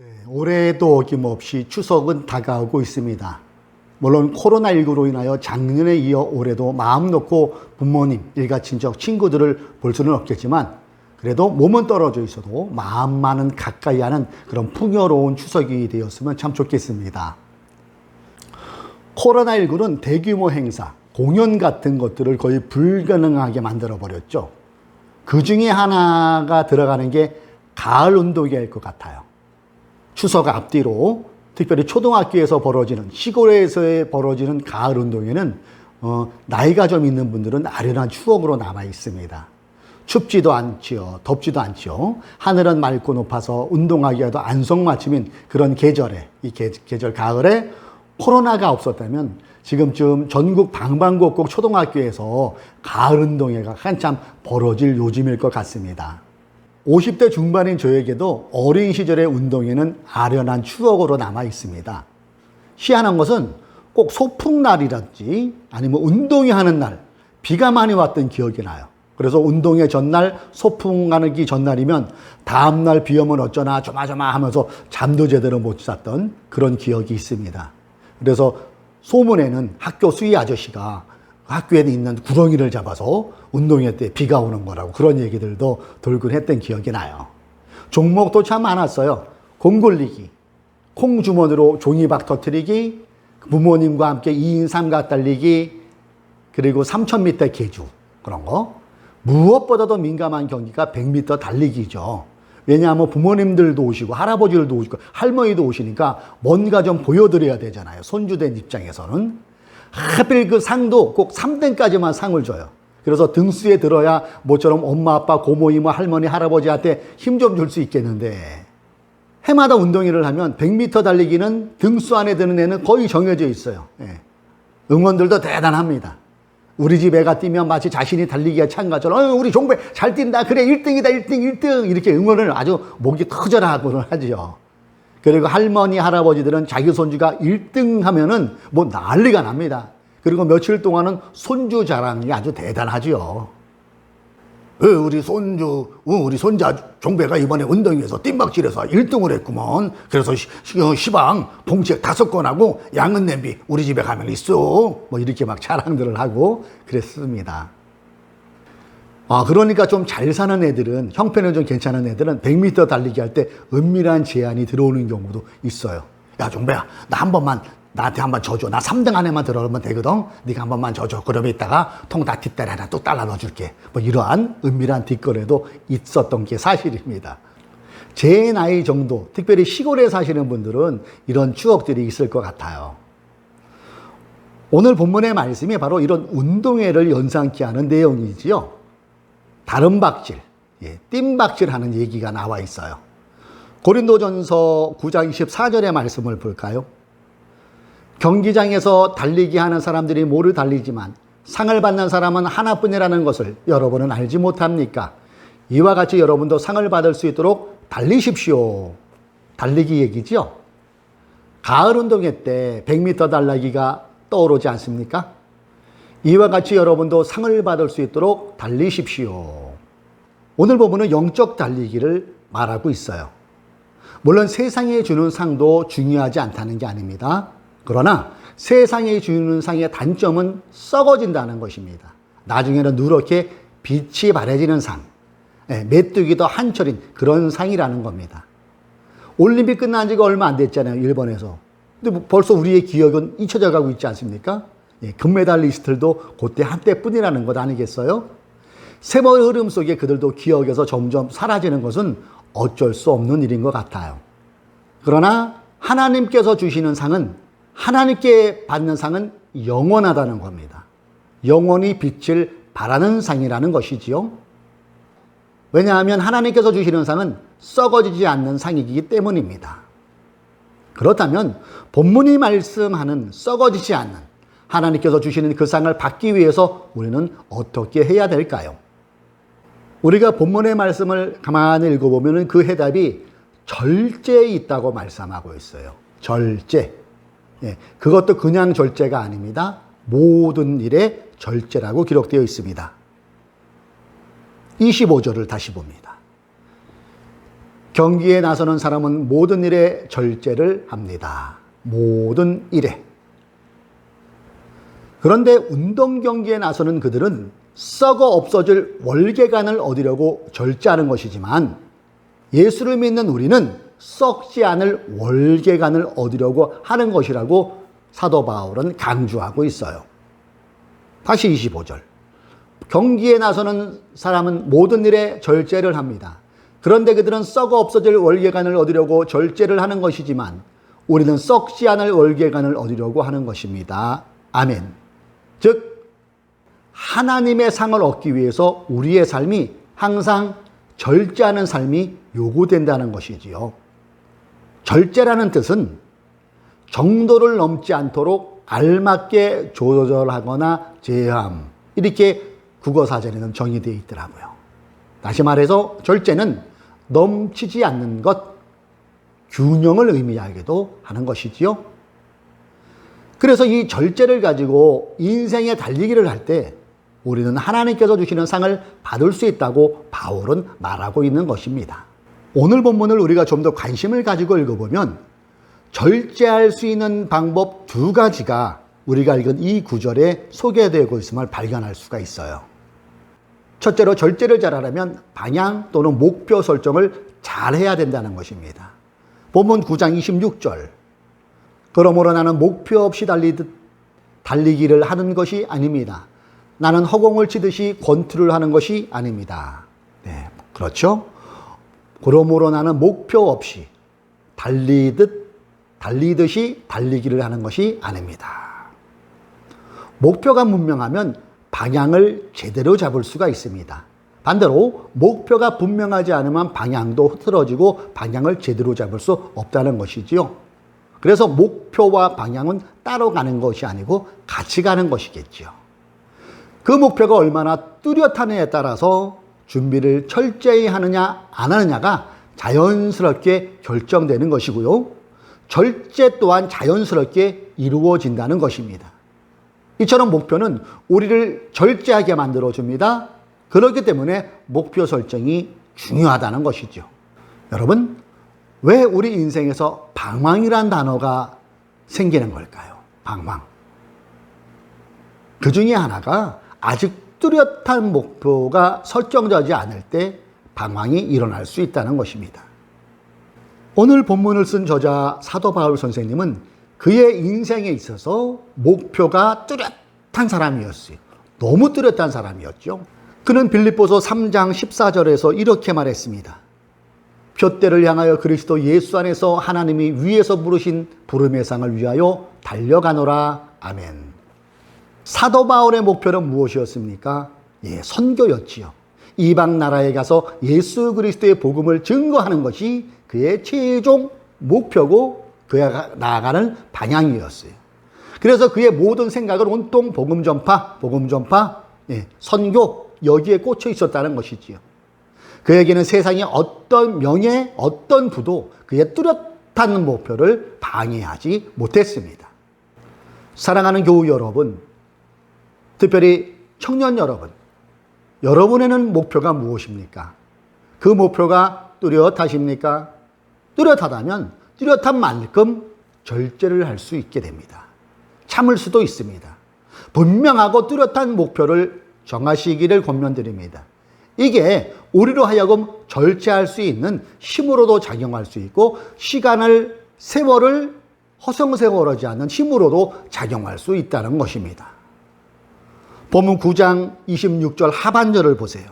네, 올해도 어김없이 추석은 다가오고 있습니다. 물론 코로나19로 인하여 작년에 이어 올해도 마음 놓고 부모님, 일가 친척, 친구들을 볼 수는 없겠지만 그래도 몸은 떨어져 있어도 마음만은 가까이 하는 그런 풍요로운 추석이 되었으면 참 좋겠습니다. 코로나19는 대규모 행사, 공연 같은 것들을 거의 불가능하게 만들어 버렸죠. 그 중에 하나가 들어가는 게 가을 운동회일 것 같아요. 추석 앞뒤로 특별히 초등학교에서 벌어지는, 시골에서 벌어지는 가을 운동회는 나이가 좀 있는 분들은 아련한 추억으로 남아 있습니다. 춥지도 않지요, 덥지도 않지요. 하늘은 맑고 높아서 운동하기에도 안성맞춤인 그런 계절에, 이 계절 가을에 코로나가 없었다면 지금쯤 전국 방방곡곡 초등학교에서 가을 운동회가 한참 벌어질 요즘일 것 같습니다. 50대 중반인 저에게도 어린 시절의 운동회는 아련한 추억으로 남아 있습니다. 희한한 것은 꼭 소풍날이라든지 아니면 운동회 하는 날, 비가 많이 왔던 기억이 나요. 그래서 운동회 전날, 소풍 가기 전날이면 다음날 비 오면 어쩌나 조마조마 하면서 잠도 제대로 못 잤던 그런 기억이 있습니다. 그래서 소문에는 학교 수위 아저씨가 학교에 있는 구덩이를 잡아서 운동회 때 비가 오는 거라고 그런 얘기들도 돌곤 했던 기억이 나요. 종목도 참 많았어요. 공 굴리기, 콩 주머니로 종이박 터뜨리기, 부모님과 함께 2인 삼각 달리기, 그리고 3000m 계주 그런 거. 무엇보다도 민감한 경기가 100m 달리기죠. 왜냐하면 부모님들도 오시고 할아버지들도 오시고 할머니도 오시니까 뭔가 좀 보여드려야 되잖아요. 손주된 입장에서는. 하필 그 상도 꼭 3등까지만 상을 줘요. 그래서 등수에 들어야 모처럼 엄마, 아빠, 고모, 이모, 할머니, 할아버지한테 힘 좀 줄 수 있겠는데 해마다 운동회를 하면 100m 달리기는 등수 안에 드는 애는 거의 정해져 있어요. 예. 응원들도 대단합니다. 우리 집 애가 뛰면 마치 자신이 달리기에 참가처럼 우리 종배 잘 뛴다. 그래 1등이다 1등 1등 이렇게 응원을 아주 목이 터져라고는 하죠. 그리고 할머니, 할아버지들은 자기 손주가 1등 하면은 뭐 난리가 납니다. 그리고 며칠 동안은 손주 자랑이 아주 대단하죠. 우리 손자 종배가 이번에 운동회에서 뜀박질해서 1등을 했구먼. 그래서 시방 봉책 5건하고 양은 냄비 우리 집에 가면 있어. 뭐 이렇게 막 자랑들을 하고 그랬습니다. 그러니까 좀 잘 사는 애들은, 형편이 좀 괜찮은 애들은 100m 달리기 할 때 은밀한 제한이 들어오는 경우도 있어요. 야, 종배야, 나한테 한번 져줘. 나 3등 안에만 들어오면 되거든. 네가 한 번만 져줘. 그러면 이따가 통 다 뒷다리 하나 또 잘라 넣어줄게. 뭐 이러한 은밀한 뒷거래도 있었던 게 사실입니다. 제 나이 정도, 특별히 시골에 사시는 분들은 이런 추억들이 있을 것 같아요. 오늘 본문의 말씀이 바로 이런 운동회를 연상케 하는 내용이지요. 다름박질, 뜀박질 하는 얘기가 나와 있어요. 고린도전서 9장 24절의 말씀을 볼까요? 경기장에서 달리기 하는 사람들이 모두 달리지만 상을 받는 사람은 하나뿐이라는 것을 여러분은 알지 못합니까? 이와 같이 여러분도 상을 받을 수 있도록 달리십시오. 달리기 얘기죠. 가을 운동회 때 100m 달리기가 떠오르지 않습니까? 이와 같이 여러분도 상을 받을 수 있도록 달리십시오. 오늘 본문은 영적 달리기를 말하고 있어요. 물론 세상에 주는 상도 중요하지 않다는 게 아닙니다. 그러나 세상에 주는 상의 단점은 썩어진다는 것입니다. 나중에는 누렇게 빛이 바래지는 상, 메뚜기도 한철인 그런 상이라는 겁니다. 올림픽 끝난 지가 얼마 안 됐잖아요, 일본에서. 근데 벌써 우리의 기억은 잊혀져 가고 있지 않습니까? 금메달리스트들도 그때 한때뿐이라는 것 아니겠어요? 세월의 흐름 속에 그들도 기억에서 점점 사라지는 것은 어쩔 수 없는 일인 것 같아요. 그러나 하나님께서 주시는 상은, 하나님께 받는 상은 영원하다는 겁니다. 영원히 빛을 발하는 상이라는 것이지요. 왜냐하면 하나님께서 주시는 상은 썩어지지 않는 상이기 때문입니다. 그렇다면 본문이 말씀하는 썩어지지 않는 하나님께서 주시는 그 상을 받기 위해서 우리는 어떻게 해야 될까요? 우리가 본문의 말씀을 가만히 읽어보면 그 해답이 절제에 있다고 말씀하고 있어요. 절제. 그것도 그냥 절제가 아닙니다. 모든 일에 절제라고 기록되어 있습니다. 25절을 다시 봅니다. 경기에 나서는 사람은 모든 일에 절제를 합니다. 모든 일에. 그런데 운동 경기에 나서는 그들은 썩어 없어질 월계관을 얻으려고 절제하는 것이지만 예수를 믿는 우리는 썩지 않을 월계관을 얻으려고 하는 것이라고 사도 바울은 강조하고 있어요. 다시 25절. 경기에 나서는 사람은 모든 일에 절제를 합니다. 그런데 그들은 썩어 없어질 월계관을 얻으려고 절제를 하는 것이지만 우리는 썩지 않을 월계관을 얻으려고 하는 것입니다. 아멘. 즉 하나님의 상을 얻기 위해서 우리의 삶이 항상 절제하는 삶이 요구된다는 것이지요. 절제라는 뜻은 정도를 넘지 않도록 알맞게 조절하거나 제어함, 이렇게 국어사전에는 정의되어 있더라고요. 다시 말해서 절제는 넘치지 않는 것, 균형을 의미하기도 하는 것이지요. 그래서 이 절제를 가지고 인생의 달리기를 할 때 우리는 하나님께서 주시는 상을 받을 수 있다고 바울은 말하고 있는 것입니다. 오늘 본문을 우리가 좀 더 관심을 가지고 읽어보면 절제할 수 있는 방법 두 가지가 우리가 읽은 이 구절에 소개되고 있음을 발견할 수가 있어요. 첫째로 절제를 잘하려면 방향 또는 목표 설정을 잘해야 된다는 것입니다. 본문 9장 26절. 그러므로 나는 목표 없이 달리기를 하는 것이 아닙니다. 나는 허공을 치듯이 권투를 하는 것이 아닙니다. 네, 그렇죠? 그러므로 나는 목표 없이 달리듯이 달리기를 하는 것이 아닙니다. 목표가 분명하면 방향을 제대로 잡을 수가 있습니다. 반대로 목표가 분명하지 않으면 방향도 흐트러지고 방향을 제대로 잡을 수 없다는 것이지요. 그래서 목표와 방향은 따로 가는 것이 아니고 같이 가는 것이겠지요. 그 목표가 얼마나 뚜렷하느냐에 따라서 준비를 철저히 하느냐 안 하느냐가 자연스럽게 결정되는 것이고요. 절제 또한 자연스럽게 이루어진다는 것입니다. 이처럼 목표는 우리를 절제하게 만들어줍니다. 그렇기 때문에 목표 설정이 중요하다는 것이죠. 여러분, 왜 우리 인생에서 방황이란 단어가 생기는 걸까요? 방황. 그 중에 하나가 아직 뚜렷한 목표가 설정되지 않을 때 방황이 일어날 수 있다는 것입니다. 오늘 본문을 쓴 저자 사도 바울 선생님은 그의 인생에 있어서 목표가 뚜렷한 사람이었어요. 너무 뚜렷한 사람이었죠. 그는 빌립보서 3장 14절에서 이렇게 말했습니다. 표대를 향하여 그리스도 예수 안에서 하나님이 위에서 부르신 부름의 상을 위하여 달려가노라. 아멘. 사도 바울의 목표는 무엇이었습니까? 선교였지요. 이방 나라에 가서 예수 그리스도의 복음을 증거하는 것이 그의 최종 목표고 그가 나아가는 방향이었어요. 그래서 그의 모든 생각은 온통 복음 전파, 선교, 여기에 꽂혀 있었다는 것이지요. 그에게는 세상의 어떤 명예, 어떤 부도 그의 뚜렷한 목표를 방해하지 못했습니다. 사랑하는 교우 여러분, 특별히 청년 여러분, 여러분에는 목표가 무엇입니까? 그 목표가 뚜렷하십니까? 뚜렷하다면 뚜렷한 만큼 절제를 할 수 있게 됩니다. 참을 수도 있습니다. 분명하고 뚜렷한 목표를 정하시기를 권면드립니다. 이게 우리로 하여금 절제할 수 있는 힘으로도 작용할 수 있고 세월을 허송세월하지 않는 힘으로도 작용할 수 있다는 것입니다. 본문 9장 26절 하반절을 보세요.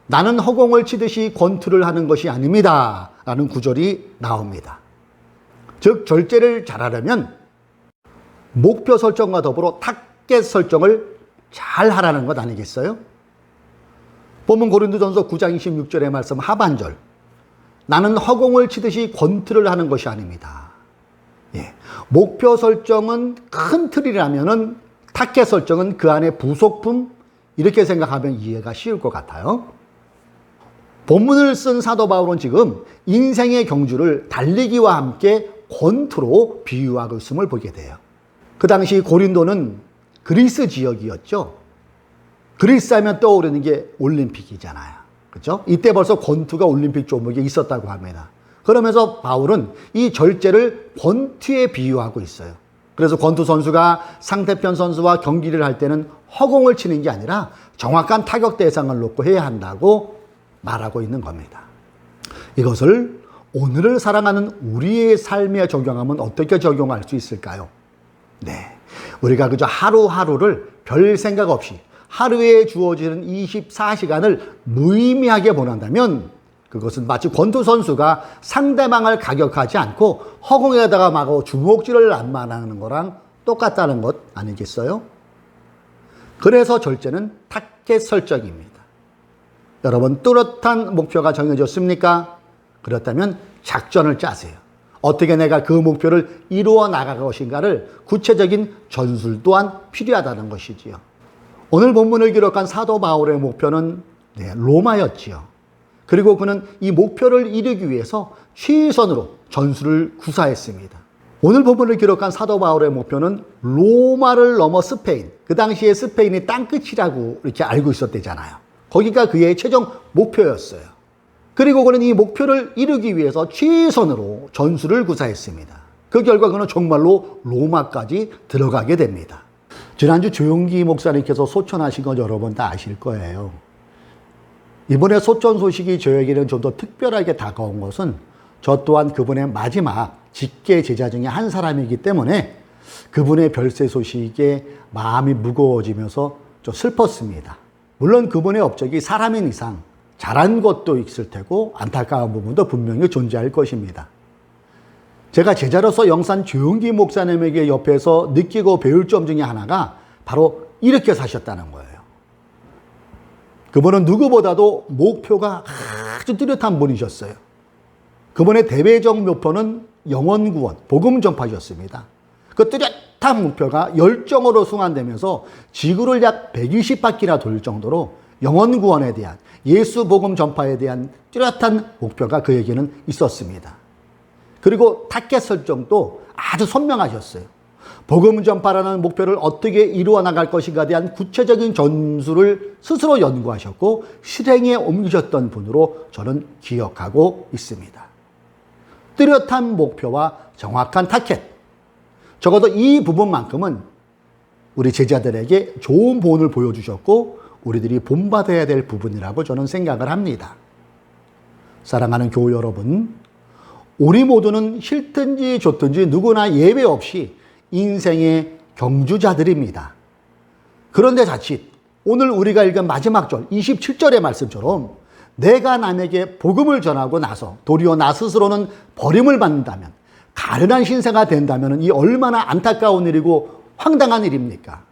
나는 허공을 치듯이 권투를 하는 것이 아닙니다. 라는 구절이 나옵니다. 즉 절제를 잘하려면 목표 설정과 더불어 타겟 설정을 잘 하라는 것 아니겠어요? 본문 고린도전서 9장 26절의 말씀 하반절. 나는 허공을 치듯이 권투를 하는 것이 아닙니다. 목표 설정은 큰 틀이라면은 타겟 설정은 그 안에 부속품, 이렇게 생각하면 이해가 쉬울 것 같아요. 본문을 쓴 사도 바울은 지금 인생의 경주를 달리기와 함께 권투로 비유하고 있음을 보게 돼요. 그 당시 고린도는 그리스 지역이었죠. 그리스 하면 떠오르는 게 올림픽이잖아요. 그렇죠? 이때 벌써 권투가 올림픽 종목에 있었다고 합니다. 그러면서 바울은 이 절제를 권투에 비유하고 있어요. 그래서 권투 선수가 상대편 선수와 경기를 할 때는 허공을 치는 게 아니라 정확한 타격 대상을 놓고 해야 한다고 말하고 있는 겁니다. 이것을 오늘을 살아가는 우리의 삶에 적용하면 어떻게 적용할 수 있을까요? 네, 우리가 그저 하루하루를 별 생각 없이 하루에 주어지는 24시간을 무의미하게 보낸다면 그것은 마치 권투 선수가 상대방을 가격하지 않고 허공에다가 막 주먹질을 안 하는 거랑 똑같다는 것 아니겠어요? 그래서 절제는 타겟 설정입니다. 여러분, 뚜렷한 목표가 정해졌습니까? 그렇다면 작전을 짜세요. 어떻게 내가 그 목표를 이루어 나갈 것인가를 구체적인 전술 또한 필요하다는 것이지요. 오늘 본문을 기록한 사도 바울의 목표는 로마였지요. 그리고 그는 이 목표를 이루기 위해서 최선으로 전술을 구사했습니다. 오늘 본문을 기록한 사도 바울의 목표는 로마를 넘어 스페인, 그 당시에 스페인이 땅끝이라고 이렇게 알고 있었대잖아요. 거기가 그의 최종 목표였어요. 그리고 그는 이 목표를 이루기 위해서 최선으로 전술을 구사했습니다. 그 결과 그는 정말로 로마까지 들어가게 됩니다. 지난주 조용기 목사님께서 소천하신 건 여러분 다 아실 거예요. 이번에 소천 소식이 저에게는 좀 더 특별하게 다가온 것은 저 또한 그분의 마지막 직계 제자 중에 한 사람이기 때문에 그분의 별세 소식에 마음이 무거워지면서 좀 슬펐습니다. 물론 그분의 업적이 사람인 이상 잘한 것도 있을 테고 안타까운 부분도 분명히 존재할 것입니다. 제가 제자로서 영산 조용기 목사님에게 옆에서 느끼고 배울 점 중에 하나가 바로 이렇게 사셨다는 거예요. 그분은 누구보다도 목표가 아주 뚜렷한 분이셨어요. 그분의 대외적 목표는 영혼 구원, 복음 전파였습니다. 그 뚜렷한 목표가 열정으로 승환되면서 지구를 약 120바퀴나 돌 정도로 영혼 구원에 대한, 예수 복음 전파에 대한 뚜렷한 목표가 그에게는 있었습니다. 그리고 타겟 설정도 아주 선명하셨어요. 복음 전파라는 목표를 어떻게 이루어 나갈 것인가에 대한 구체적인 전술을 스스로 연구하셨고 실행에 옮기셨던 분으로 저는 기억하고 있습니다. 뚜렷한 목표와 정확한 타겟, 적어도 이 부분만큼은 우리 제자들에게 좋은 본을 보여주셨고 우리들이 본받아야 될 부분이라고 저는 생각을 합니다. 사랑하는 교우 여러분, 우리 모두는 싫든지 좋든지 누구나 예외 없이 인생의 경주자들입니다. 그런데 자칫 오늘 우리가 읽은 마지막 절 27절의 말씀처럼 내가 남에게 복음을 전하고 나서 도리어 나 스스로는 버림을 받는다면, 가련한 신세가 된다면 이 얼마나 안타까운 일이고 황당한 일입니까?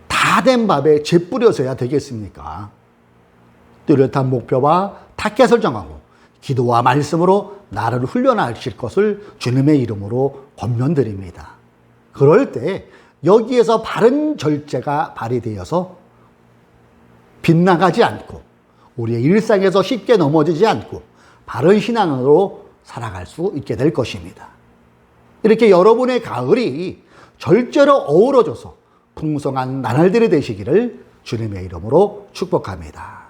다 된 밥에 재 뿌려서야 되겠습니까? 뚜렷한 목표와 타겟 설정하고 기도와 말씀으로 나를 훈련하실 것을 주님의 이름으로 권면드립니다. 그럴 때 여기에서 바른 절제가 발휘되어서 빗나가지 않고 우리의 일상에서 쉽게 넘어지지 않고 바른 신앙으로 살아갈 수 있게 될 것입니다. 이렇게 여러분의 가을이 절제로 어우러져서 풍성한 나날들이 되시기를 주님의 이름으로 축복합니다.